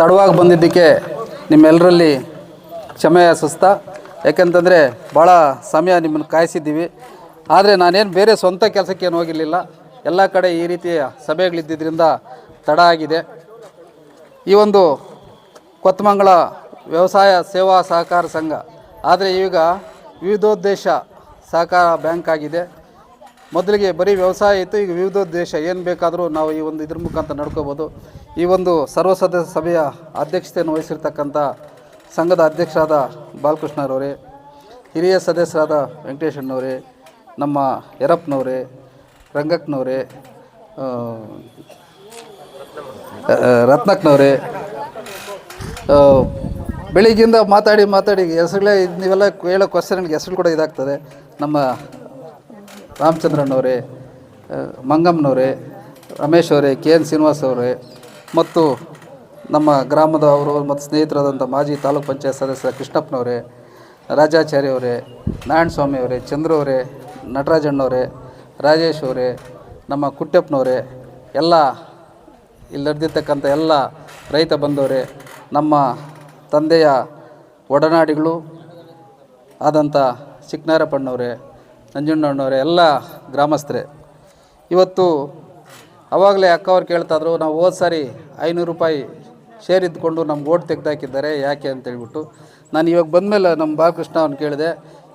ತಡವಾಗಿ ಬಂದಿದ್ದಕ್ಕೆ ನಿಮ್ಮೆಲ್ಲರಲ್ಲಿ ಕ್ಷಮೆ ಯಾಚಿಸ್ತಾ, ಯಾಕೆಂತಂದರೆ ಭಾಳ ಸಮಯ ನಿಮ್ಮನ್ನು ಕಾಯಿಸಿದ್ದೀವಿ. ಆದರೆ ನಾನೇನು ಬೇರೆ ಸ್ವಂತ ಕೆಲಸಕ್ಕೇನು ಹೋಗಿರಲಿಲ್ಲ. ಎಲ್ಲ ಕಡೆ ಈ ರೀತಿಯ ಸಭೆಗಳಿದ್ದಿದ್ದರಿಂದ ತಡ ಆಗಿದೆ. ಈ ಒಂದು ಕೊತ್ತಮಂಗಲ ವ್ಯವಸಾಯ ಸೇವಾ ಸಹಕಾರ ಸಂಘ ಆದರೆ ಈಗ ವಿವಿಧೋದ್ದೇಶ ಸಹಕಾರ ಬ್ಯಾಂಕ್ ಆಗಿದೆ. ಮೊದಲಿಗೆ ಬರೀ ವ್ಯವಸಾಯ ಇತ್ತು, ಈಗ ವಿವಿಧೋದ್ದೇಶ ಏನು ಬೇಕಾದರೂ ನಾವು ಈ ಒಂದು ಇದ್ರ ಮುಖಾಂತರ ನಡ್ಕೋಬೋದು. ಈ ಒಂದು ಸರ್ವ ಸದಸ್ಯ ಸಭೆಯ ಅಧ್ಯಕ್ಷತೆಯನ್ನು ವಹಿಸಿರ್ತಕ್ಕಂಥ ಸಂಘದ ಅಧ್ಯಕ್ಷರಾದ ಬಾಲಕೃಷ್ಣರವರೇ, ಹಿರಿಯ ಸದಸ್ಯರಾದ ವೆಂಕಟೇಶಣ್ಣವರೇ, ನಮ್ಮ ಯರಪ್ಪನವರೇ, ರಂಗಕ್ಕನವರೇ, ರತ್ನಕ್ಕನವರೇ, ಬೆಳಿಗ್ಗಿಂದ ಮಾತಾಡಿ ಹೆಸರುಗಳೇ ನೀವೆಲ್ಲ ಹೇಳೋ ಕ್ವಶನ್ಗಳಿಗೆ ಹೆಸರು ಕೂಡ ಇದಾಗ್ತದೆ. ನಮ್ಮ ರಾಮಚಂದ್ರಣ್ಣವರೇ, ಮಂಗಮ್ಮನವರೇ, ರಮೇಶ್ ಅವರೇ, ಕೆ ಎನ್ ಶ್ರೀನಿವಾಸ್ ಅವರೇ ಮತ್ತು ನಮ್ಮ ಗ್ರಾಮದ ಅವರು ಮತ್ತು ಸ್ನೇಹಿತರಾದಂಥ ಮಾಜಿ ತಾಲೂಕು ಪಂಚಾಯತ್ ಸದಸ್ಯ ಕೃಷ್ಣಪ್ಪನವರೇ, ರಾಜಾಚಾರ್ಯ ಅವರೇ, ನಾರಾಯಣ ಸ್ವಾಮಿ ಅವರೇ, ಚಂದ್ರು ಅವರೇ, ನಟರಾಜಣ್ಣವರೇ, ರಾಜೇಶ್ ಅವರೇ, ನಮ್ಮ ಕುಟ್ಟಪ್ಪನವರೇ, ಎಲ್ಲ ಇಲ್ಲಿ ನಡೆದಿರ್ತಕ್ಕಂಥ ಎಲ್ಲ ರೈತ ಬಂಧುವರೇ, ನಮ್ಮ ತಂದೆಯ ಒಡನಾಡಿಗಳು ಆದಂಥ ಚಿಕ್ಕನಾರಪ್ಪಣ್ಣವರೇ, ನಂಜುಣ್ಣಣ್ಣವರೇ, ಎಲ್ಲ ಗ್ರಾಮಸ್ಥರೇ, ಇವತ್ತು ಆವಾಗಲೇ ಅಕ್ಕವ್ರು ಕೇಳ್ತಾಯಿದ್ರು, ನಾವು ಹೋದ ಸಾರಿ 500 ರೂಪಾಯಿ ಶೇರ್ ಇದ್ದುಕೊಂಡು ನಮ್ಗೆ ಓಟ್ ತೆಗೆದಾಕಿದ್ದಾರೆ ಯಾಕೆ ಅಂತೇಳ್ಬಿಟ್ಟು. ನಾನು ಇವಾಗ ಬಂದಮೇಲೆ ನಮ್ಮ ಬಾಲಕೃಷ್ಣ ಅವ್ನು ಕೇಳಿದೆ,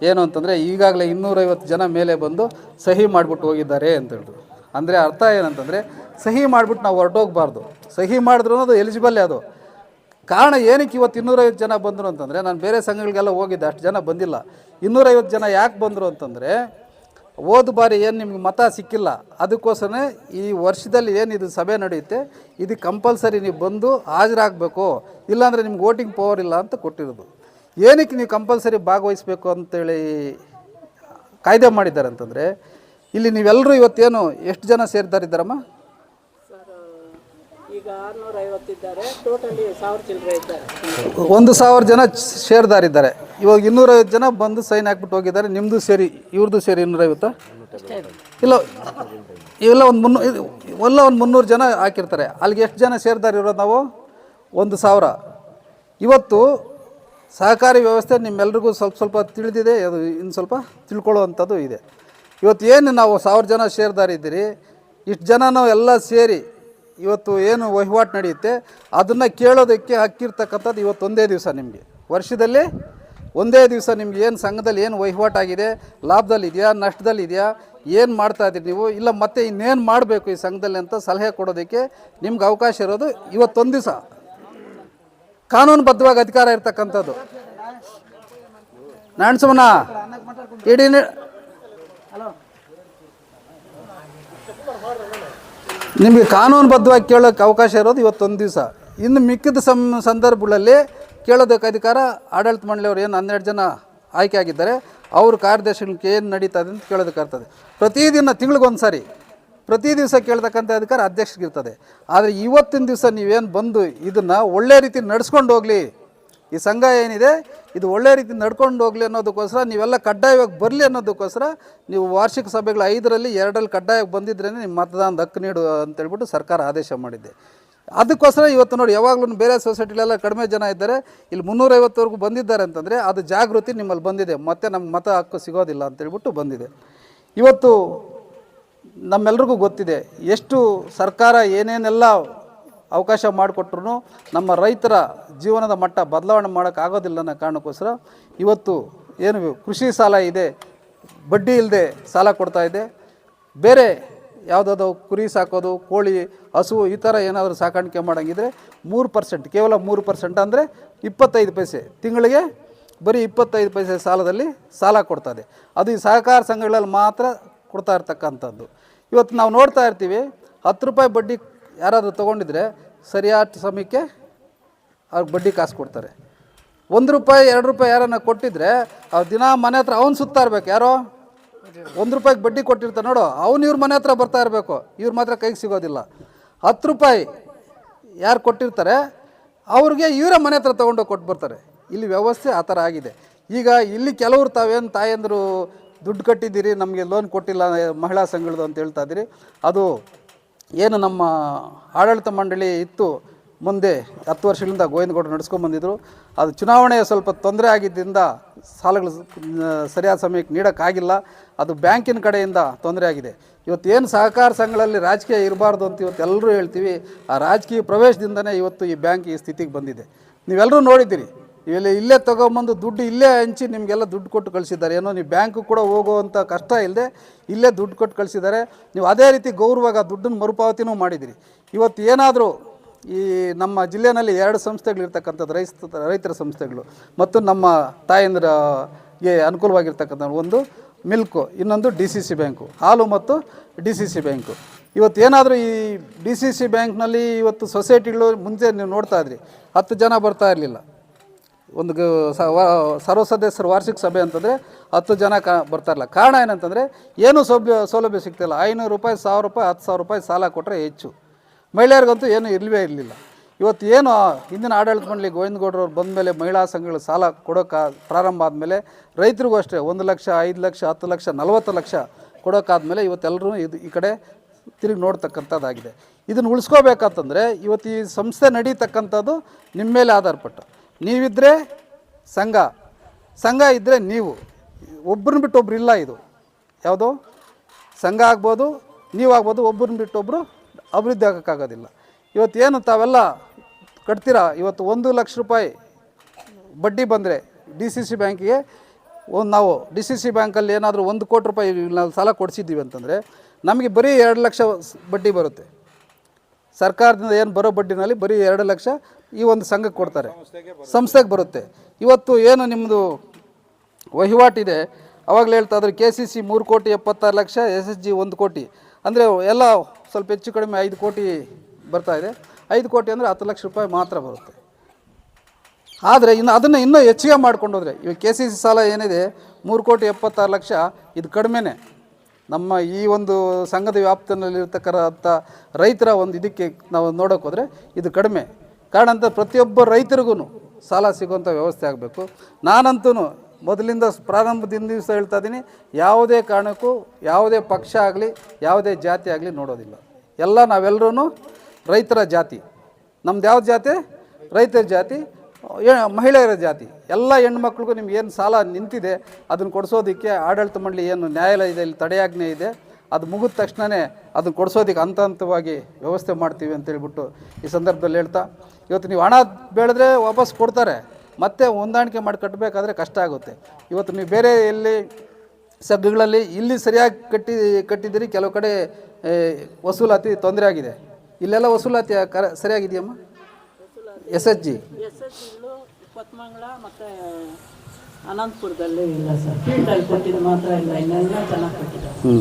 ಏನು ಅಂತಂದರೆ ಈಗಾಗಲೇ 250 ಜನ ಮೇಲೆ ಬಂದು ಸಹಿ ಮಾಡಿಬಿಟ್ಟು ಹೋಗಿದ್ದಾರೆ ಅಂತೇಳಿದ್ರು. ಅಂದರೆ ಅರ್ಥ ಏನಂತಂದರೆ ಸಹಿ ಮಾಡಿಬಿಟ್ಟು ನಾವು ಹೊರಟೋಗ್ಬಾರ್ದು. ಸಹಿ ಮಾಡಿದ್ರು ಅದು ಎಲಿಜಿಬಲ್ಲೇ. ಅದು ಕಾರಣ ಏನಕ್ಕೆ ಇವತ್ತು 250 ಜನ ಬಂದರು ಅಂತಂದರೆ, ನಾನು ಬೇರೆ ಸಂಘಗಳಿಗೆಲ್ಲ ಹೋಗಿದ್ದೆ, ಅಷ್ಟು ಜನ ಬಂದಿಲ್ಲ. 250 ಜನ ಯಾಕೆ ಬಂದರು ಅಂತಂದರೆ, ಹೋದ ಬಾರಿ ಏನು ನಿಮ್ಗೆ ಮತ ಸಿಕ್ಕಿಲ್ಲ, ಅದಕ್ಕೋಸ್ಕರನೇ ಈ ವರ್ಷದಲ್ಲಿ ಏನಿದು ಸಭೆ ನಡೆಯುತ್ತೆ ಇದಕ್ಕೆ ಕಂಪಲ್ಸರಿ ನೀವು ಬಂದು ಹಾಜರಾಗಬೇಕು, ಇಲ್ಲಾಂದರೆ ನಿಮ್ಗೆ ವೋಟಿಂಗ್ ಪವರ್ ಇಲ್ಲ ಅಂತ ಕೊಟ್ಟಿರೋದು. ಏನಕ್ಕೆ ನೀವು ಕಂಪಲ್ಸರಿ ಭಾಗವಹಿಸಬೇಕು ಅಂತೇಳಿ ಕಾಯ್ದೆ ಮಾಡಿದ್ದಾರೆ ಅಂತಂದರೆ, ಇಲ್ಲಿ ನೀವೆಲ್ಲರೂ ಇವತ್ತೇನು ಎಷ್ಟು ಜನ ಸೇರಿದಾರಿದ್ದಾರಮ್ಮ? ಈಗ 650 ಇದ್ದಾರೆ, ಟೋಟಲಿ 1000 ಚಿಲ್ಲರೆ ಇದ್ದಾರೆ. 1000 ಜನ ಶೇರ್ದಾರಿದ್ದಾರೆ. ಇವಾಗ 250 ಜನ ಬಂದು ಸೈನ್ ಹಾಕ್ಬಿಟ್ಟು ಹೋಗಿದ್ದಾರೆ. ನಿಮ್ಮದು ಸೇರಿ ಇವ್ರದ್ದು ಸೇರಿ 250 ಇಲ್ಲ, ಇವೆಲ್ಲ ಒಂದು 300 ಜನ ಹಾಕಿರ್ತಾರೆ. ಅಲ್ಲಿಗೆ ಎಷ್ಟು ಜನ ಸೇರ್ದಾರಿ ಇರೋದು? ನಾವು 1000. ಇವತ್ತು ಸಹಕಾರಿ ವ್ಯವಸ್ಥೆ ನಿಮ್ಮೆಲ್ರಿಗೂ ಸ್ವಲ್ಪ ತಿಳಿದಿದೆ, ಅದು ಇನ್ನು ಸ್ವಲ್ಪ ತಿಳ್ಕೊಳ್ಳುವಂಥದ್ದು ಇದೆ. ಇವತ್ತು ಏನು ನಾವು 1000 ಜನ ಶೇರ್ದಾರಿದ್ದೀರಿ, ಇಷ್ಟು ಜನ ನಾವು ಎಲ್ಲ ಸೇರಿ ಇವತ್ತು ಏನು ವಹಿವಾಟು ನಡೆಯುತ್ತೆ ಅದನ್ನು ಕೇಳೋದಕ್ಕೆ ಹಕ್ಕಿರ್ತಕ್ಕಂಥದ್ದು ಇವತ್ತು ಒಂದೇ ದಿವಸ. ನಿಮಗೆ ವರ್ಷದಲ್ಲಿ ಒಂದೇ ದಿವಸ ನಿಮ್ಗೆ ಏನು ಸಂಘದಲ್ಲಿ ಏನು ವಹಿವಾಟಾಗಿದೆ, ಲಾಭದಲ್ಲಿದೆಯಾ, ನಷ್ಟದಲ್ಲಿದೆಯಾ, ಏನು ಮಾಡ್ತಾಯಿದ್ದೀರಿ ನೀವು, ಇಲ್ಲ ಮತ್ತೆ ಇನ್ನೇನು ಮಾಡಬೇಕು ಈ ಸಂಘದಲ್ಲಿ ಅಂತ ಸಲಹೆ ಕೊಡೋದಕ್ಕೆ ನಿಮ್ಗೆ ಅವಕಾಶ ಇರೋದು ಇವತ್ತೊಂದು ದಿವಸ. ಕಾನೂನುಬದ್ಧವಾಗಿ ಅಧಿಕಾರ ಇರ್ತಕ್ಕಂಥದ್ದು. ನಾಣ್ಸಮನ ಇಡೀ ನಿಮಗೆ ಕಾನೂನುಬದ್ಧವಾಗಿ ಕೇಳೋಕ್ಕೆ ಅವಕಾಶ ಇರೋದು ಇವತ್ತೊಂದು ದಿವಸ. ಇನ್ನು ಮಿಕ್ಕಿದ ಸಂದರ್ಭಗಳಲ್ಲಿ ಕೇಳೋದಕ್ಕೆ ಅಧಿಕಾರ ಆಡಳಿತ ಮಂಡಳಿಯವರು ಏನು 12 ಜನ ಆಯ್ಕೆ ಆಗಿದ್ದಾರೆ, ಅವ್ರ ಕಾರ್ಯದರ್ಶಿಗಳಿಗೆ ಏನು ನಡೀತದೆ ಅಂತ ಕೇಳೋದಕ್ಕಾಗ್ತದೆ. ಪ್ರತಿದಿನ ತಿಂಗಳಿಗೊಂದು ಸಾರಿ ಪ್ರತಿ ದಿವಸ ಕೇಳ್ತಕ್ಕಂಥ ಅಧಿಕಾರ ಅಧ್ಯಕ್ಷರಿಗಿರ್ತದೆ. ಆದರೆ ಇವತ್ತಿನ ದಿವಸ ನೀವೇನು ಬಂದು ಇದನ್ನು ಒಳ್ಳೆ ರೀತಿ ನಡೆಸ್ಕೊಂಡು ಹೋಗಲಿ, ಈ ಸಂಘ ಏನಿದೆ ಇದು ಒಳ್ಳೆ ರೀತಿ ನಡ್ಕೊಂಡು ಹೋಗಲಿ ಅನ್ನೋದಕ್ಕೋಸ್ಕರ ನೀವೆಲ್ಲ ಕಡ್ಡಾಯವಾಗಿ ಬರಲಿ ಅನ್ನೋದಕ್ಕೋಸ್ಕರ ನೀವು ವಾರ್ಷಿಕ ಸಭೆಗಳು 5ರಲ್ಲಿ 2ರಲ್ಲಿ ಕಡ್ಡಾಯವಾಗಿ ಬಂದಿದ್ರೇ ನಿಮ್ಮ ಮತದಾನದ ಹಕ್ಕು ನೀಡು ಅಂತೇಳ್ಬಿಟ್ಟು ಸರ್ಕಾರ ಆದೇಶ ಮಾಡಿದೆ. ಅದಕ್ಕೋಸ್ಕರ ಇವತ್ತು ನೋಡಿ, ಯಾವಾಗಲೂ ಬೇರೆ ಸೊಸೈಟಿಲೆಲ್ಲ ಕಡಿಮೆ ಜನ ಇದ್ದಾರೆ, ಇಲ್ಲಿ 350ವರೆಗೂ ಬಂದಿದ್ದಾರೆ ಅಂತಂದರೆ ಅದು ಜಾಗೃತಿ ನಿಮ್ಮಲ್ಲಿ ಬಂದಿದೆ, ಮತ್ತು ನಮ್ಗೆ ಮತ ಹಕ್ಕು ಸಿಗೋದಿಲ್ಲ ಅಂತೇಳ್ಬಿಟ್ಟು ಬಂದಿದೆ. ಇವತ್ತು ನಮ್ಮೆಲ್ರಿಗೂ ಗೊತ್ತಿದೆ ಎಷ್ಟು ಸರ್ಕಾರ ಏನೇನೆಲ್ಲ ಅವಕಾಶ ಮಾಡಿಕೊಟ್ರು ನಮ್ಮ ರೈತರ ಜೀವನದ ಮಟ್ಟ ಬದಲಾವಣೆ ಮಾಡೋಕ್ಕಾಗೋದಿಲ್ಲ ಅನ್ನೋ ಕಾರಣಕ್ಕೋಸ್ಕರ ಇವತ್ತು ಏನು ಕೃಷಿ ಸಾಲ ಇದೆ, ಬಡ್ಡಿ ಇಲ್ಲದೆ ಸಾಲ ಕೊಡ್ತಾಯಿದೆ. ಬೇರೆ ಯಾವುದಾದ್ರು ಕುರಿ ಸಾಕೋದು, ಕೋಳಿ, ಹಸು ಈ ಥರ ಏನಾದರೂ ಸಾಕಾಣಿಕೆ ಮಾಡೋಂಗಿದ್ರೆ 3%, ಕೇವಲ 3% ಅಂದರೆ 25 ಪೈಸೆ ತಿಂಗಳಿಗೆ, ಬರೀ 25 ಪೈಸೆ ಸಾಲದಲ್ಲಿ ಸಾಲ ಕೊಡ್ತದೆ. ಅದು ಈ ಸಹಕಾರ ಸಂಘಗಳಲ್ಲಿ ಮಾತ್ರ ಕೊಡ್ತಾ ಇರ್ತಕ್ಕಂಥದ್ದು. ಇವತ್ತು ನಾವು ನೋಡ್ತಾ ಇರ್ತೀವಿ, 10 ರೂಪಾಯಿ ಬಡ್ಡಿ ಯಾರಾದರೂ ತೊಗೊಂಡಿದ್ರೆ ಸರಿಯಾದ ಸಮಯಕ್ಕೆ ಅವ್ರಿಗೆ ಬಡ್ಡಿ ಕಾಸು ಕೊಡ್ತಾರೆ. 1 ರೂಪಾಯಿ 2 ರೂಪಾಯಿ ಯಾರನ್ನ ಕೊಟ್ಟಿದ್ರೆ ಅವ್ರು ದಿನ ಮನೆ ಹತ್ರ ಅವ್ನು ಸುತ್ತಾ ಇರ್ಬೇಕು. ಯಾರೋ 1 ರೂಪಾಯಿಗೆ ಬಡ್ಡಿ ಕೊಟ್ಟಿರ್ತಾರೆ ನೋಡು, ಅವ್ನು ಇವ್ರ ಮನೆ ಹತ್ರ ಬರ್ತಾ ಇರಬೇಕು, ಇವ್ರ ಮಾತ್ರ ಕೈಗೆ ಸಿಗೋದಿಲ್ಲ. 10 ರೂಪಾಯಿ ಯಾರು ಕೊಟ್ಟಿರ್ತಾರೆ ಅವ್ರಿಗೆ ಇವರ ಮನೆ ಹತ್ರ ತೊಗೊಂಡೋಗಿ ಕೊಟ್ಟು ಬರ್ತಾರೆ. ಇಲ್ಲಿ ವ್ಯವಸ್ಥೆ ಆ ಥರ ಆಗಿದೆ. ಈಗ ಇಲ್ಲಿ ಕೆಲವರು ತಾವೇನು ತಾಯಂದರು ದುಡ್ಡು ಕಟ್ಟಿದ್ದೀರಿ, ನಮಗೆ ಲೋನ್ ಕೊಟ್ಟಿಲ್ಲ ಮಹಿಳಾ ಸಂಘಗಳದು ಅಂತ ಹೇಳ್ತಾ ಇದ್ದೀರಿ. ಅದು ಏನು ನಮ್ಮ ಆಡಳಿತ ಮಂಡಳಿ ಇತ್ತು, ಮುಂದೆ 10 ವರ್ಷಗಳಿಂದ ಗೋವಿಂದಗೌಡರು ನಡೆಸ್ಕೊಂಡ್ಬಂದಿದ್ರು. ಅದು ಚುನಾವಣೆ ಸ್ವಲ್ಪ ತೊಂದರೆ ಆಗಿದ್ದರಿಂದ ಸಾಲಗಳು ಸರಿಯಾದ ಸಮಯಕ್ಕೆ ನೀಡೋಕ್ಕಾಗಿಲ್ಲ. ಅದು ಬ್ಯಾಂಕಿನ ಕಡೆಯಿಂದ ತೊಂದರೆ ಆಗಿದೆ. ಇವತ್ತು ಏನು ಸಹಕಾರ ಸಂಘಗಳಲ್ಲಿ ರಾಜಕೀಯ ಇರಬಾರ್ದು ಅಂತ ಇವತ್ತು ಎಲ್ಲರೂ ಹೇಳ್ತೀವಿ. ಆ ರಾಜಕೀಯ ಪ್ರವೇಶದಿಂದನೇ ಇವತ್ತು ಈ ಬ್ಯಾಂಕ್ ಈ ಸ್ಥಿತಿಗೆ ಬಂದಿದೆ. ನೀವೆಲ್ಲರೂ ನೋಡಿದ್ದೀರಿ. ಇಲ್ಲೇ ತೊಗೊಂಬಂದು ದುಡ್ಡು ಇಲ್ಲೇ ಹಂಚಿ ನಿಮಗೆಲ್ಲ ದುಡ್ಡು ಕೊಟ್ಟು ಕಳಿಸಿದ್ದಾರೆ. ಏನೋ ನೀವು ಬ್ಯಾಂಕು ಕೂಡ ಹೋಗುವಂಥ ಕಷ್ಟ ಇಲ್ಲದೆ ಇಲ್ಲೇ ದುಡ್ಡು ಕೊಟ್ಟು ಕಳಿಸಿದ್ದಾರೆ. ನೀವು ಅದೇ ರೀತಿ ಗೌರವಾಗ ದುಡ್ಡನ್ನು ಮರುಪಾವತಿನೂ ಮಾಡಿದಿರಿ. ಇವತ್ತು ಏನಾದರೂ ಈ ನಮ್ಮ ಜಿಲ್ಲೆಯಲ್ಲಿ 2 ಸಂಸ್ಥೆಗಳಿರ್ತಕ್ಕಂಥದ್ದು ರೈತರ ಸಂಸ್ಥೆಗಳು ಮತ್ತು ನಮ್ಮ ತಾಯಂದಿರಿಗೆ ಅನುಕೂಲವಾಗಿರ್ತಕ್ಕಂಥ ಒಂದು ಮಿಲ್ಕು, ಇನ್ನೊಂದು DCC ಬ್ಯಾಂಕು, ಹಾಲು ಮತ್ತು DCC ಬ್ಯಾಂಕು. ಇವತ್ತು ಏನಾದರೂ ಈ DCC ಬ್ಯಾಂಕ್ನಲ್ಲಿ ಇವತ್ತು ಸೊಸೈಟಿಗಳು ಮುಂಚೆ ನೀವು ನೋಡ್ತಾ ಇದ್ರಿ 10 ಜನ ಬರ್ತಾ ಇರಲಿಲ್ಲ. ಒಂದು ಸರ್ವ ಸದಸ್ಯರ ವಾರ್ಷಿಕ ಸಭೆ ಅಂತಂದರೆ 10 ಜನ ಬರ್ತಾ ಇರಲಿಲ್ಲ. ಕಾರಣ ಏನಂತಂದರೆ ಏನೂ ಸೌಲಭ್ಯ ಸಿಗ್ತಿಲ್ಲ. 500 ರೂಪಾಯಿ, 1000 ರೂಪಾಯಿ, 10,000 ರೂಪಾಯಿ ಸಾಲ ಕೊಟ್ಟರೆ ಹೆಚ್ಚು. ಮಹಿಳೆಯರಿಗಂತೂ ಏನು ಇರಲಿಲ್ಲ. ಇವತ್ತು ಏನು ಹಿಂದಿನ ಆಡಳಿತ ಮಂಡಳಿ ಗೋವಿಂದಗೌಡರವ್ರು ಬಂದ ಮೇಲೆ ಮಹಿಳಾ ಸಂಘಗಳು ಸಾಲ ಕೊಡೋಕೆ ಪ್ರಾರಂಭ ಆದಮೇಲೆ ರೈತರಿಗೂ ಅಷ್ಟೇ 1 ಲಕ್ಷ, 5 ಲಕ್ಷ, 10 ಲಕ್ಷ, 40 ಲಕ್ಷ ಕೊಡೋಕ್ಕಾದ್ಮೇಲೆ ಇವತ್ತೆಲ್ಲರೂ ಈ ಕಡೆ ತಿರುಗಿ ನೋಡ್ತಕ್ಕಂಥದ್ದಾಗಿದೆ. ಇದನ್ನು ಉಳಿಸ್ಕೋಬೇಕಂತಂದರೆ ಇವತ್ತು ಈ ಸಂಸ್ಥೆ ನಡೀತಕ್ಕಂಥದ್ದು ನಿಮ್ಮ ಮೇಲೆ ಆಧಾರಪಟ್ಟು. ನೀವಿದ್ದರೆ ಸಂಘ ಇದ್ದರೆ ನೀವು, ಒಬ್ಬರನ್ನ ಬಿಟ್ಟು ಒಬ್ರು ಇಲ್ಲ. ಇದು ಯಾವುದೋ ಸಂಘ ಆಗ್ಬೋದು, ನೀವಾಗ್ಬೋದು, ಒಬ್ಬರನ್ನ ಬಿಟ್ಟು ಒಬ್ಬರು ಅಭಿವೃದ್ಧಿ ಆಗೋಕ್ಕಾಗೋದಿಲ್ಲ. ಇವತ್ತೇನು ತಾವೆಲ್ಲ ಕಟ್ತೀರಾ, ಇವತ್ತು 1 ಲಕ್ಷ ರೂಪಾಯಿ ಬಡ್ಡಿ ಬಂದರೆ DCC ಬ್ಯಾಂಕಿಗೆ ನಾವು DCC ಬ್ಯಾಂಕಲ್ಲಿ ಏನಾದರೂ 1 ಕೋಟಿ ರೂಪಾಯಿ ನಾವು ಸಾಲ ಕೊಡಿಸಿದ್ದೀವಿ ಅಂತಂದರೆ ನಮಗೆ ಬರೀ 2 ಲಕ್ಷ ಬಡ್ಡಿ ಬರುತ್ತೆ. ಸರ್ಕಾರದಿಂದ ಏನು ಬರೋ ಬಡ್ಡಿನಲ್ಲಿ ಬರೀ 2 ಲಕ್ಷ ಈ ಒಂದು ಸಂಘಕ್ಕೆ ಕೊಡ್ತಾರೆ, ಸಂಸ್ಥೆಗೆ ಬರುತ್ತೆ. ಇವತ್ತು ಏನು ನಿಮ್ಮದು ವಹಿವಾಟಿದೆ, ಅವಾಗಲೇ ಹೇಳ್ತಾ ಇದ್ರು KCC 3,76,00,000, SSG 1 ಕೋಟಿ, ಅಂದರೆ ಎಲ್ಲ ಸ್ವಲ್ಪ ಹೆಚ್ಚು ಕಡಿಮೆ 5 ಕೋಟಿ ಬರ್ತಾಯಿದೆ. 5 ಕೋಟಿ ಅಂದರೆ 10 ಲಕ್ಷ ರೂಪಾಯಿ ಮಾತ್ರ ಬರುತ್ತೆ. ಆದರೆ ಅದನ್ನು ಇನ್ನೂ ಹೆಚ್ಚಿಗೆ ಮಾಡ್ಕೊಂಡು ಹೋದರೆ ಇವಾಗ KCC ಸಾಲ ಏನಿದೆ 3,76,00,000, ಇದು ಕಡಿಮೆನೇ. ನಮ್ಮ ಈ ಒಂದು ಸಂಘದ ವ್ಯಾಪ್ತಿಯಲ್ಲಿರ್ತಕ್ಕಂಥ ರೈತರ ಒಂದು ಇದಕ್ಕೆ ನಾವು ನೋಡೋಕೆ ಹೋದರೆ ಇದು ಕಡಿಮೆ. ಕಾರಣ ಅಂತ ಪ್ರತಿಯೊಬ್ಬ ರೈತರಿಗೂ ಸಾಲ ಸಿಗುವಂಥ ವ್ಯವಸ್ಥೆ ಆಗಬೇಕು. ನಾನಂತೂ ಮೊದಲಿಂದ ಪ್ರಾರಂಭದಿಂದ ದಿವಸ ಹೇಳ್ತಾ ಇದ್ದೀನಿ, ಯಾವುದೇ ಕಾರಣಕ್ಕೂ ಯಾವುದೇ ಪಕ್ಷ ಆಗಲಿ ಯಾವುದೇ ಜಾತಿ ಆಗಲಿ ನೋಡೋದಿಲ್ಲ. ನಾವೆಲ್ಲರೂ ರೈತರ ಜಾತಿ. ನಮ್ದು ಯಾವ ಜಾತಿ? ರೈತರ ಜಾತಿ, ಮಹಿಳೆಯರ ಜಾತಿ. ಎಲ್ಲ ಹೆಣ್ಮಕ್ಳಿಗೂ ನಿಮ್ಗೆ ಏನು ಸಾಲ ನಿಂತಿದೆ ಅದನ್ನು ಕೊಡಿಸೋದಕ್ಕೆ ಆಡಳಿತ ಮಂಡಳಿ ಏನು ನ್ಯಾಯಾಲಯದಲ್ಲಿ ತಡೆಯಾಜ್ಞೆ ಇದೆ, ಅದು ಮುಗಿದ ತಕ್ಷಣವೇ ಅದನ್ನು ಕೊಡಿಸೋದಕ್ಕೆ ಹಂತವಾಗಿ ವ್ಯವಸ್ಥೆ ಮಾಡ್ತೀವಿ ಅಂತೇಳ್ಬಿಟ್ಟು ಈ ಸಂದರ್ಭದಲ್ಲಿ ಹೇಳ್ತಾ, ಇವತ್ತು ನೀವು ಹಣ ಬೆಳೆದ್ರೆ ವಾಪಸ್ ಕೊಡ್ತಾರೆ, ಮತ್ತೆ ಹೊಂದಾಣಿಕೆ ಮಾಡಿ ಕಟ್ಟಬೇಕಾದ್ರೆ ಕಷ್ಟ ಆಗುತ್ತೆ. ಇವತ್ತು ನೀವು ಬೇರೆ ಎಲ್ಲಿ ಸಗ್ಗುಗಳಲ್ಲಿ ಇಲ್ಲಿ ಸರಿಯಾಗಿ ಕಟ್ಟಿದ್ದೀರಿ, ಕೆಲವು ಕಡೆ ವಸೂಲಾತಿ ತೊಂದರೆ ಆಗಿದೆ. ಇಲ್ಲೆಲ್ಲ ವಸೂಲಾತಿ ಸರಿಯಾಗಿದೆಯಮ್ಮ? SSG ಕೊತ್ಮಂಗ್ಲ ಮತ್ತು ಅನಂತಪುರದಲ್ಲಿ ಇಲ್ಲ ಸರ್, ಫೀಲ್ಡಲ್ಲಿ ಕೊಟ್ಟಿದ್ದು ಮಾತ್ರ ಇಲ್ಲ, ಇನ್ನೆಲ್ಲ ಚೆನ್ನಾಗಿ ಕೊಟ್ಟಿದ್ದಾರೆ.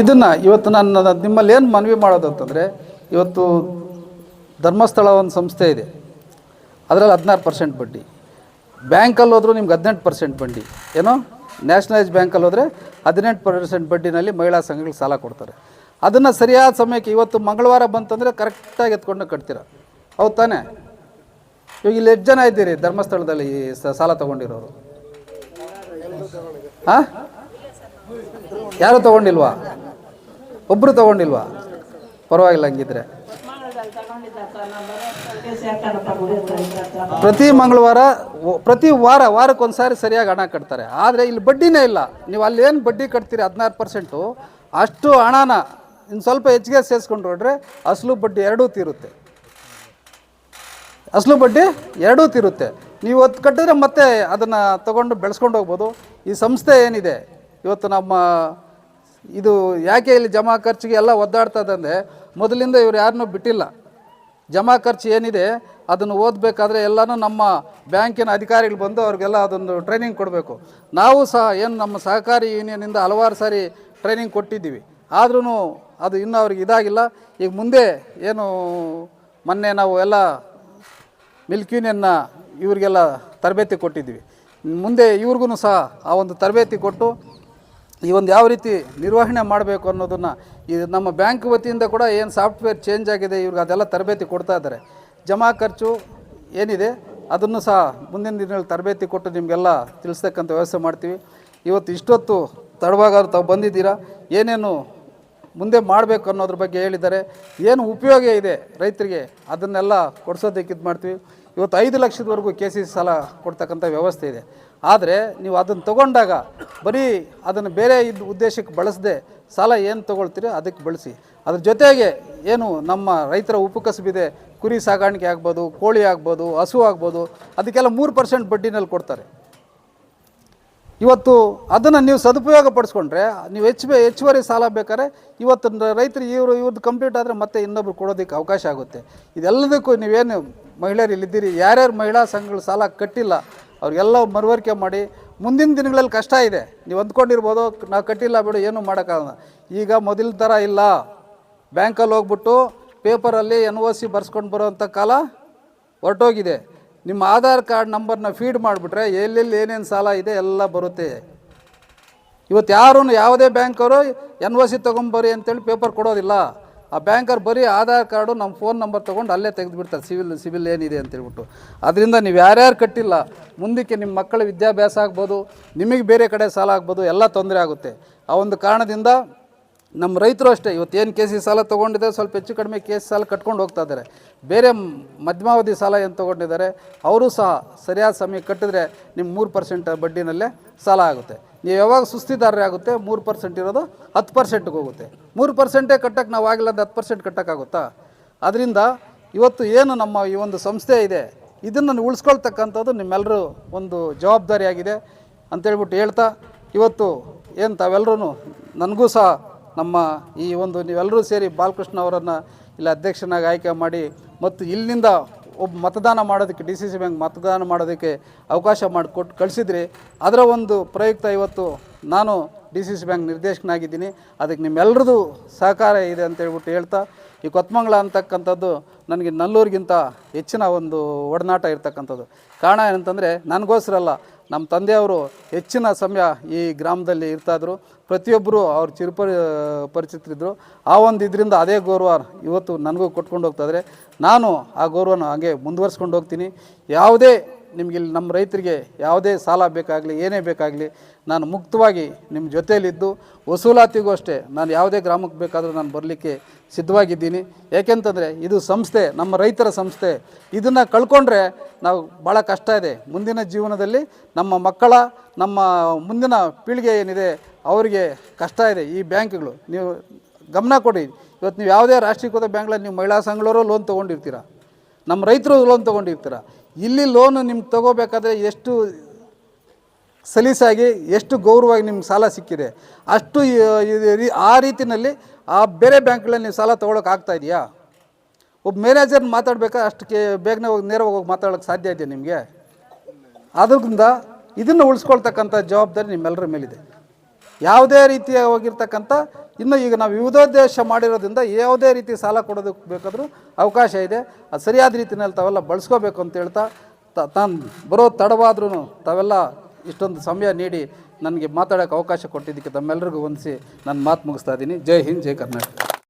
ಇದನ್ನು ಇವತ್ತು ನಾನು ನಿಮ್ಮಲ್ಲಿ ಏನು ಮನವಿ ಮಾಡೋದು ಅಂತಂದರೆ, ಇವತ್ತು ಧರ್ಮಸ್ಥಳ ಒಂದು ಸಂಸ್ಥೆ ಇದೆ, ಅದರಲ್ಲಿ 16% ಬಡ್ಡಿ. ಬ್ಯಾಂಕಲ್ಲಿ ಹೋದ್ರೂ ನಿಮ್ಗೆ 18% ಬಡ್ಡಿ. ಏನೋ ನ್ಯಾಷನಲೈಸ್ ಬ್ಯಾಂಕಲ್ಲಿ ಹೋದರೆ 18% ಬಡ್ಡಿನಲ್ಲಿ ಮಹಿಳಾ ಸಂಘಗಳಿಗೆ ಸಾಲ ಕೊಡ್ತಾರೆ. ಅದನ್ನು ಸರಿಯಾದ ಸಮಯಕ್ಕೆ ಇವತ್ತು ಮಂಗಳವಾರ ಬಂತಂದರೆ ಕರೆಕ್ಟಾಗಿ ಎತ್ಕೊಂಡು ಕಟ್ತೀರ, ಹೌದು ತಾನೇ? ಇವಾಗ ಇಲ್ಲಿ ಎಷ್ಟು ಜನ ಇದ್ದೀರಿ ಧರ್ಮಸ್ಥಳದಲ್ಲಿ ಸಾಲ ತೊಗೊಂಡಿರೋರು? ಹಾಂ, ಯಾರು ತೊಗೊಂಡಿಲ್ವಾ? ಒಬ್ಬರು ತೊಗೊಂಡಿಲ್ವಾ? ಪರವಾಗಿಲ್ಲ. ಹಂಗಿದ್ರೆ ಪ್ರತಿ ಮಂಗಳವಾರ ಪ್ರತಿ ವಾರಕ್ಕೊಂದು ಸಾರಿ ಸರಿಯಾಗಿ ಹಣ ಕಟ್ತಾರೆ. ಆದರೆ ಇಲ್ಲಿ ಬಡ್ಡಿನೇ ಇಲ್ಲ. ನೀವು ಅಲ್ಲಿ ಏನು ಬಡ್ಡಿ ಕಟ್ತೀರಿ 16%, ಅಷ್ಟು ಹಣನ ಇನ್ನು ಸ್ವಲ್ಪ ಹೆಚ್ಚಿಗೆ ಸೇರಿಸ್ಕೊಂಡು ಹೊರಟ್ರೆ ಅಸಲು ಬಡ್ಡಿ ಎರಡೂ ತೀರುತ್ತೆ. ನೀವು ಹೊತ್ತು ಕಟ್ಟಿದ್ರೆ ಮತ್ತೆ ಅದನ್ನು ತೊಗೊಂಡು ಬೆಳೆಸ್ಕೊಂಡು ಹೋಗ್ಬೋದು. ಈ ಸಂಸ್ಥೆ ಏನಿದೆ ಇವತ್ತು ನಮ್ಮ ಇದು ಯಾಕೆ ಇಲ್ಲಿ ಜಮಾ ಖರ್ಚಿಗೆ ಎಲ್ಲ ಒದ್ದಾಡ್ತದೆ ಅಂದರೆ, ಮೊದಲಿಂದ ಇವ್ರು ಯಾರನ್ನೂ ಬಿಟ್ಟಿಲ್ಲ. ಜಮಾ ಖರ್ಚು ಏನಿದೆ ಅದನ್ನು ಓದಬೇಕಾದ್ರೆ ಎಲ್ಲನೂ ನಮ್ಮ ಬ್ಯಾಂಕಿನ ಅಧಿಕಾರಿಗಳು ಬಂದು ಅವ್ರಿಗೆಲ್ಲ ಅದೊಂದು ಟ್ರೈನಿಂಗ್ ಕೊಡಬೇಕು. ನಾವು ಸಹ ಏನು ನಮ್ಮ ಸಹಕಾರಿ ಯೂನಿಯನಿಂದ ಹಲವಾರು ಸಾರಿ ಟ್ರೈನಿಂಗ್ ಕೊಟ್ಟಿದ್ದೀವಿ, ಆದ್ರೂ ಅದು ಇನ್ನೂ ಅವ್ರಿಗೆ ಇದಾಗಿಲ್ಲ. ಈಗ ಮುಂದೆ ಏನು ಮೊನ್ನೆ ನಾವು ಎಲ್ಲ ಮಿಲ್ಕ್ ಯೂನಿಯನ್ನ ಇವರಿಗೆಲ್ಲ ತರಬೇತಿ ಕೊಟ್ಟಿದ್ದೀವಿ. ಮುಂದೆ ಇವ್ರಿಗೂ ಸಹ ಆ ಒಂದು ತರಬೇತಿ ಕೊಟ್ಟು ಈ ಒಂದು ಯಾವ ರೀತಿ ನಿರ್ವಹಣೆ ಮಾಡಬೇಕು ಅನ್ನೋದನ್ನು ಈ ನಮ್ಮ ಬ್ಯಾಂಕ್ ವತಿಯಿಂದ ಕೂಡ ಏನು ಸಾಫ್ಟ್ವೇರ್ ಚೇಂಜ್ ಆಗಿದೆ ಇವ್ರಿಗೆ ಅದೆಲ್ಲ ತರಬೇತಿ ಕೊಡ್ತಾ ಇದ್ದಾರೆ. ಜಮಾ ಖರ್ಚು ಏನಿದೆ ಅದನ್ನು ಸಹ ಮುಂದಿನ ದಿನಗಳಲ್ಲಿ ತರಬೇತಿ ಕೊಟ್ಟು ನಿಮಗೆಲ್ಲ ತಿಳಿಸ್ತಕ್ಕಂಥ ವ್ಯವಸ್ಥೆ ಮಾಡ್ತೀವಿ. ಇವತ್ತು ಇಷ್ಟೊತ್ತು ತಡವಾಗಾದ್ರು ತಾವು ಬಂದಿದ್ದೀರಾ, ಏನೇನು ಮುಂದೆ ಮಾಡಬೇಕು ಅನ್ನೋದ್ರ ಬಗ್ಗೆ ಹೇಳಿದ್ದಾರೆ. ಏನು ಉಪಯೋಗ ಇದೆ ರೈತರಿಗೆ ಅದನ್ನೆಲ್ಲ ಕೊಡಿಸೋದಕ್ಕೆ ಇದು ಮಾಡ್ತೀವಿ. ಇವತ್ತು 5 ಲಕ್ಷದವರೆಗೂ KCC ಸಾಲ ಕೊಡ್ತಕ್ಕಂಥ ವ್ಯವಸ್ಥೆ ಇದೆ. ಆದರೆ ನೀವು ಅದನ್ನು ತೊಗೊಂಡಾಗ ಬರೀ ಅದನ್ನು ಬೇರೆ ಉದ್ದೇಶಕ್ಕೆ ಬಳಸದೆ ಸಾಲ ಏನು ತೊಗೊಳ್ತೀರಿ ಅದಕ್ಕೆ ಬಳಸಿ. ಅದ್ರ ಜೊತೆಗೆ ಏನು ನಮ್ಮ ರೈತರ ಉಪಕಸಬಿದೆ, ಕುರಿ ಸಾಗಾಣಿಕೆ ಆಗ್ಬೋದು, ಕೋಳಿ ಆಗ್ಬೋದು, ಹಸು ಆಗ್ಬೋದು, ಅದಕ್ಕೆಲ್ಲ 3% ಬಡ್ಡಿನಲ್ಲಿ ಕೊಡ್ತಾರೆ. ಇವತ್ತು ಅದನ್ನು ನೀವು ಸದುಪಯೋಗ ಪಡಿಸ್ಕೊಂಡ್ರೆ ನೀವು ಹೆಚ್ಚುವರಿ ಸಾಲ ಬೇಕಾದ್ರೆ ಇವತ್ತು ರೈತರು ಇವ್ರದ್ದು ಕಂಪ್ಲೀಟ್ ಆದರೆ ಮತ್ತೆ ಇನ್ನೊಬ್ರು ಕೊಡೋದಕ್ಕೆ ಅವಕಾಶ ಆಗುತ್ತೆ. ಇದೆಲ್ಲದಕ್ಕೂ ನೀವೇನು ಮಹಿಳೆಯರು ಇಲ್ಲಿದ್ದೀರಿ, ಯಾರ್ಯಾರು ಮಹಿಳಾ ಸಂಘಗಳು ಸಾಲ ಕಟ್ಟಿಲ್ಲ ಅವ್ರಿಗೆಲ್ಲ ಮನವರಿಕೆ ಮಾಡಿ. ಮುಂದಿನ ದಿನಗಳಲ್ಲಿ ಕಷ್ಟ ಇದೆ, ನೀವು ಅಂದ್ಕೊಂಡಿರ್ಬೋದು ನಾವು ಕಟ್ಟಿಲ್ಲ ಬಿಡು ಏನು ಮಾಡೋಕ್ಕಾಗಲ್ಲ. ಈಗ ಮೊದಲ ಥರ ಇಲ್ಲ. ಬ್ಯಾಂಕಲ್ಲಿ ಹೋಗ್ಬಿಟ್ಟು ಪೇಪರಲ್ಲಿ NOC ಬರ್ಸ್ಕೊಂಡು ಬರೋವಂಥ ಕಾಲ ಹೊರಟೋಗಿದೆ. ನಿಮ್ಮ ಆಧಾರ್ ಕಾರ್ಡ್ ನಂಬರ್ನ ಫೀಡ್ ಮಾಡಿಬಿಟ್ರೆ ಎಲ್ಲೆಲ್ಲಿ ಏನೇನು ಸಾಲ ಇದೆ ಎಲ್ಲ ಬರುತ್ತೆ. ಇವತ್ತು ಯಾರೂ ಯಾವುದೇ ಬ್ಯಾಂಕವರು NOC ತೊಗೊಂಬರ್ರಿ ಅಂತೇಳಿ ಪೇಪರ್ ಕೊಡೋದಿಲ್ಲ. ಆ ಬ್ಯಾಂಕರ್ ಬರೀ ಆಧಾರ್ ಕಾರ್ಡು ನಮ್ಮ ಫೋನ್ ನಂಬರ್ ತೊಗೊಂಡು ಅಲ್ಲೇ ತೆಗೆದುಬಿಡ್ತಾರೆ ಸಿವಿಲ್ ಏನಿದೆ ಅಂತೇಳ್ಬಿಟ್ಟು. ಅದರಿಂದ ನೀವು ಯಾರ್ಯಾರು ಕಟ್ಟಿಲ್ಲ ಮುಂದಕ್ಕೆ ನಿಮ್ಮ ಮಕ್ಕಳ ವಿದ್ಯಾಭ್ಯಾಸ ಆಗ್ಬೋದು, ನಿಮಗೆ ಬೇರೆ ಕಡೆ ಸಾಲ ಆಗ್ಬೋದು, ಎಲ್ಲ ತೊಂದರೆ ಆಗುತ್ತೆ. ಆ ಒಂದು ಕಾರಣದಿಂದ ನಮ್ಮ ರೈತರು ಅಷ್ಟೇ ಇವತ್ತೇನು KCC ಸಾಲ ತೊಗೊಂಡಿದ್ದಾರೆ ಸ್ವಲ್ಪ ಹೆಚ್ಚು ಕಡಿಮೆ KCC ಸಾಲ ಕಟ್ಕೊಂಡು ಹೋಗ್ತಾ ಇದ್ದಾರೆ. ಬೇರೆ ಮಧ್ಯಮಾವಧಿ ಸಾಲ ಏನು ತೊಗೊಂಡಿದ್ದಾರೆ ಅವರು ಸಹ ಸರಿಯಾದ ಸಮಯ ಕಟ್ಟಿದ್ರೆ ನಿಮ್ಮ 3% ಬಡ್ಡಿನಲ್ಲೇ ಸಾಲ ಆಗುತ್ತೆ. ನೀವು ಯಾವಾಗ ಸುಸ್ತಿದಾರರೇ ಆಗುತ್ತೆ 3% ಇರೋದು 10%ಗೆ ಹೋಗುತ್ತೆ. 3% ಕಟ್ಟಕ್ಕೆ ನಾವು ಆಗಿಲ್ಲ ಅಂದರೆ 10% ಕಟ್ಟೋಕ್ಕಾಗುತ್ತಾ? ಅದರಿಂದ ಇವತ್ತು ಏನು ನಮ್ಮ ಈ ಒಂದು ಸಂಸ್ಥೆ ಇದೆ ಇದನ್ನು ಉಳಿಸ್ಕೊಳ್ತಕ್ಕಂಥದ್ದು ನಿಮ್ಮೆಲ್ಲರೂ ಒಂದು ಜವಾಬ್ದಾರಿಯಾಗಿದೆ ಅಂತೇಳ್ಬಿಟ್ಟು ಹೇಳ್ತಾ, ಇವತ್ತು ಏನು ತಾವೆಲ್ಲರೂ ನನಗೂ ಸಹ ನಮ್ಮ ಈ ಒಂದು ನೀವೆಲ್ಲರೂ ಸೇರಿ ಬಾಲಕೃಷ್ಣ ಅವರನ್ನು ಇಲ್ಲಿ ಅಧ್ಯಕ್ಷನಾಗಿ ಆಯ್ಕೆ ಮಾಡಿ ಮತ್ತು ಇಲ್ಲಿಂದ ಒಬ್ಬ ಮತದಾನ ಮಾಡೋದಕ್ಕೆ DCC ಬ್ಯಾಂಕ್ ಮತದಾನ ಮಾಡೋದಕ್ಕೆ ಅವಕಾಶ ಮಾಡಿಕೊಟ್ಟು ಕಳಿಸಿದ್ರಿ. ಅದರ ಒಂದು ಪ್ರಯುಕ್ತ ಇವತ್ತು ನಾನು DCC ಬ್ಯಾಂಕ್ ನಿರ್ದೇಶಕನಾಗಿದ್ದೀನಿ. ಅದಕ್ಕೆ ನಿಮ್ಮೆಲ್ಲರದು ಸಹಕಾರ ಇದೆ ಅಂತೇಳ್ಬಿಟ್ಟು ಹೇಳ್ತಾ, ಈ ಕೊತ್ಮಂಗ್ಲ ಅಂತಕ್ಕಂಥದ್ದು ನನಗೆ ನಲ್ಲೂರಿಗಿಂತ ಹೆಚ್ಚಿನ ಒಂದು ಒಡನಾಟ ಇರ್ತಕ್ಕಂಥದ್ದು. ಕಾರಣ ಏನಂತಂದರೆ ನನಗೋಸ್ಕರ ಅಲ್ಲ, ನಮ್ಮ ತಂದೆಯವರು ಹೆಚ್ಚಿನ ಸಮಯ ಈ ಗ್ರಾಮದಲ್ಲಿ ಇರ್ತಾಯಿದ್ರು. ಪ್ರತಿಯೊಬ್ಬರು ಅವ್ರು ಪರಿಚಿತರಿದ್ದರು. ಆ ಒಂದು ಇದರಿಂದ ಅದೇ ಗೌರವ ಇವತ್ತು ನನಗೂ ಕೊಟ್ಕೊಂಡು ಹೋಗ್ತಾಯಿದ್ರೆ ನಾನು ಆ ಗೌರವನ ಹಾಗೆ ಮುಂದುವರ್ಸ್ಕೊಂಡು ಹೋಗ್ತೀನಿ. ಯಾವುದೇ ನಿಮಗೆ ಇಲ್ಲಿ ನಮ್ಮ ರೈತರಿಗೆ ಯಾವುದೇ ಸಾಲ ಬೇಕಾಗಲಿ ಏನೇ ಬೇಕಾಗಲಿ ನಾನು ಮುಕ್ತವಾಗಿ ನಿಮ್ಮ ಜೊತೆಯಲ್ಲಿದ್ದು ವಸೂಲಾತಿಗೂ ಅಷ್ಟೇ ನಾನು ಯಾವುದೇ ಗ್ರಾಮಕ್ಕೆ ಬೇಕಾದರೂ ನಾನು ಬರಲಿಕ್ಕೆ ಸಿದ್ಧವಾಗಿದ್ದೀನಿ. ಏಕೆಂತಂದರೆ ಇದು ಸಂಸ್ಥೆ, ನಮ್ಮ ರೈತರ ಸಂಸ್ಥೆ. ಇದನ್ನು ಕಳ್ಕೊಂಡ್ರೆ ನಾವು ಭಾಳ ಕಷ್ಟ ಇದೆ. ಮುಂದಿನ ಜೀವನದಲ್ಲಿ ನಮ್ಮ ಮಕ್ಕಳ ನಮ್ಮ ಮುಂದಿನ ಪೀಳಿಗೆ ಏನಿದೆ ಅವರಿಗೆ ಕಷ್ಟ ಇದೆ. ಈ ಬ್ಯಾಂಕ್ಗಳು ನೀವು ಗಮನ ಕೊಡಿ. ಇವತ್ತು ನೀವು ಯಾವುದೇ ರಾಷ್ಟ್ರೀಕೃತ ಬ್ಯಾಂಕ್ಗಳಲ್ಲಿ ನೀವು ಮಹಿಳಾ ಸಂಘಗಳವರು ಲೋನ್ ತೊಗೊಂಡಿರ್ತೀರ, ನಮ್ಮ ರೈತರು ಲೋನ್ ತೊಗೊಂಡಿರ್ತೀರ. ಇಲ್ಲಿ ಲೋನು ನಿಮ್ಗೆ ತೊಗೋಬೇಕಾದ್ರೆ ಎಷ್ಟು ಸಲೀಸಾಗಿ ಎಷ್ಟು ಗೌರವವಾಗಿ ನಿಮ್ಗೆ ಸಾಲ ಸಿಕ್ಕಿದೆ ಅಷ್ಟು ಆ ರೀತಿಯಲ್ಲಿ ಆ ಬೇರೆ ಬ್ಯಾಂಕ್ಗಳಲ್ಲಿ ನೀವು ಸಾಲ ತೊಗೊಳಕ್ಕೆ ಆಗ್ತಾ ಇದೆಯಾ? ಒಬ್ಬ ಮ್ಯಾನೇಜರ್ನ ಮಾತಾಡಬೇಕಾದ್ರೆ ಅಷ್ಟಕ್ಕೆ ಬೇಗನೆ ಹೋಗಿ ನೇರವಾಗಿ ಹೋಗಿ ಮಾತಾಡೋಕ್ಕೆ ಸಾಧ್ಯ ಇದೆಯಾ ನಿಮಗೆ? ಅದರಿಂದ ಇದನ್ನು ಉಳಿಸ್ಕೊಳ್ತಕ್ಕಂಥ ಜವಾಬ್ದಾರಿ ನಿಮ್ಮೆಲ್ಲರ ಮೇಲಿದೆ. ಯಾವುದೇ ರೀತಿಯ ಹೋಗಿರ್ತಕ್ಕಂಥ ಇನ್ನು ಈಗ ನಾವು ವಿವಿಧೋದ್ದೇಶ ಮಾಡಿರೋದ್ರಿಂದ ಯಾವುದೇ ರೀತಿ ಸಾಲ ಕೊಡೋದಕ್ಕೆ ಬೇಕಾದರೂ ಅವಕಾಶ ಇದೆ. ಅದು ಸರಿಯಾದ ರೀತಿಯಲ್ಲಿ ತಾವೆಲ್ಲ ಬಳಸ್ಕೋಬೇಕು ಅಂತ ಹೇಳ್ತಾ, ತಾನು ಬರೋ ತಡವಾದ್ರೂ ತಾವೆಲ್ಲ ಇಷ್ಟೊಂದು ಸಮಯ ನೀಡಿ ನನಗೆ ಮಾತಾಡೋಕ್ಕೆ ಅವಕಾಶ ಕೊಟ್ಟಿದ್ದಕ್ಕೆ ತಮ್ಮೆಲ್ಲರಿಗೂ ವಂದಿಸಿ ನನ್ನ ಮಾತು ಮುಗಿಸ್ತಾ ಇದ್ದೀನಿ. ಜೈ ಹಿಂದ್, ಜೈ ಕರ್ನಾಟಕ.